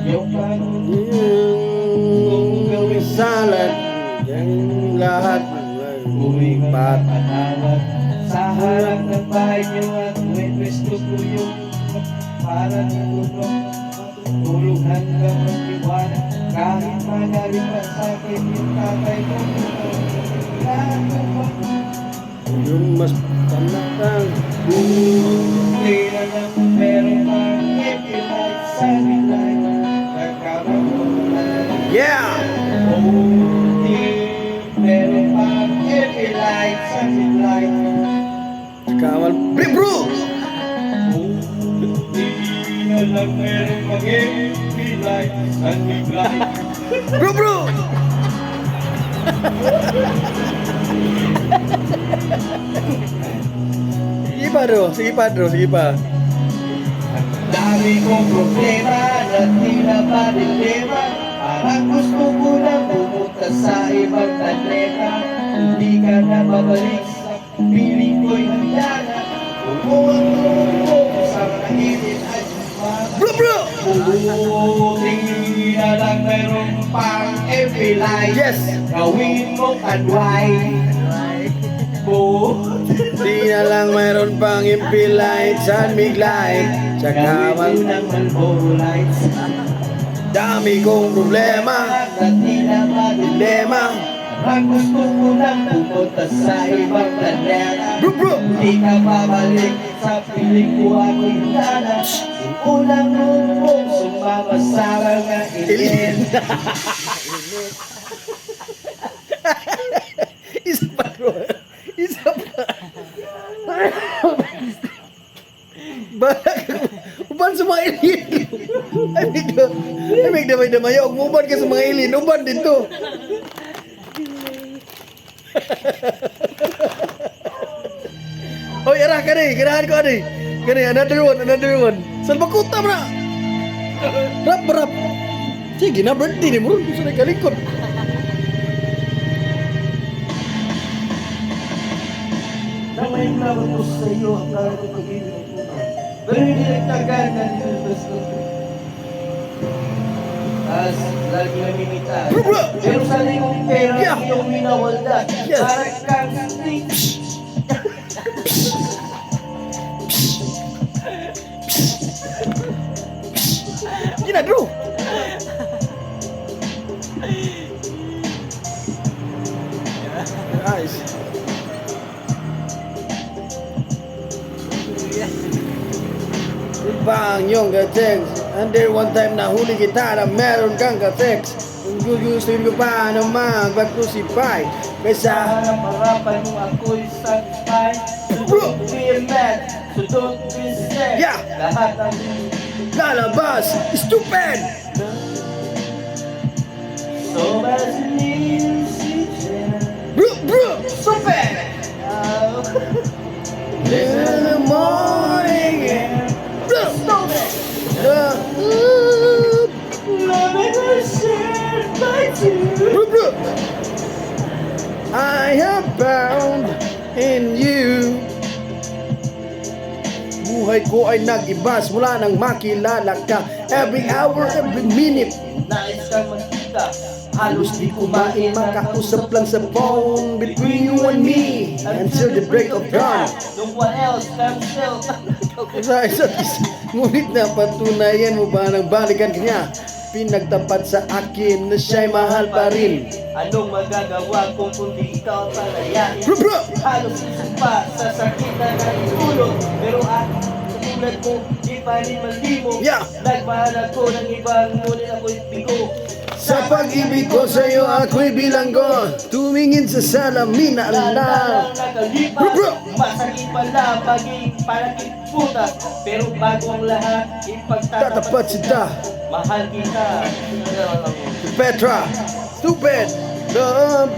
Yung Yung salad, yung lahat uwi pat. patawad sa harap ng bahay niyo at witness ko po yung parang tulog matutulog hanggang magtiwala kahit magaling pa sa akin yung tatay ko lahat ng mga Yung mas panatang hindi na lang meron pang happy life sa midnight nagkaroon ko na yeah! meron pang happy life sa midnight Kamal bro! hindi na lang meron pang happy life sa midnight Bro! Sige pa bro, sige pa bro, sige pa. dami kong problema na tila ba dilema parang gusto ko na pumunta sa ibang planeta hindi ka na babalik sa piling ko'y handa na umuwag ko sa mga init at Bro! buti na lang meron pang every life Yes! gawin mo kanway Di na lang mayroon pang impil light, sun big light. Tsaka gawin mo ng Marlboro lights dami kong problema, na tila ba dilema. ang gusto ko lang pumunta sa ibang planeta Bro! hindi ka babalik sa piling ko ako'y handa yung unang lubog sumama sa mga init Isa pa bro, isa pa. Balak uban sa mga ilin. Ay may damay-damay. Huwag mo uban ka sa mga ilin. Uban dito. Hoy, arah ka rin. Ganahan ko rin. Gani, another one. Salbakuta mo na. Rap. Sige na, birthday ni mo. Gusto na ikalikod. na may naman ko sa iyo ang karang pag-ibig ko pero hindi nagtagal na nilabas ko as lagi namimitas pero sa likong pera Yeah. iyong minawalda Yes. parang kang snake Gina, bro. Nice. Bang yung ka-text. Under one time na huli kita na meron kang ka-text. Kung gugustuhin ko pa naman mag-crucify. Kaysa harapan mo ako'y satisfied so don't be mad so don't be sad Yeah. lahat ang lalabas, stupid! so as music Bro! stupid In the morning and bro! stupid The love is shared by two bro! I have found in you. Buhay ko ay nag-ibas mula nang makilala ka. Every hour, every minute. nais kang magkita halos di kumain Makausap lang sa phone between you and me until the break of dawn. no one else can still Sa isa't isa, ngunit napatunayan mo ba nang balikan kanya? Pinagtapat sa akin na siya'y mahal pa rin. anong magagawa kung kundi ikaw palayain Bro! halos isumpa sa sakit na naitulog pero at katulad mo di pa rin malimo Yeah. nagmahal ako ng ibang ngunit ako'y bigo Sa pag-ibig ko sa'yo ako'y bilanggo. Tumingin sa salamin na Lalang alam. nakalipas Bro! masakit pala maging palakit puta pero bago ang lahat ipagtatapat Tatapat sita. mahal kita Petra, stupid, love,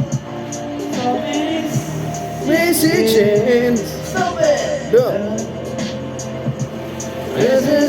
messages, Stop it! love. Listen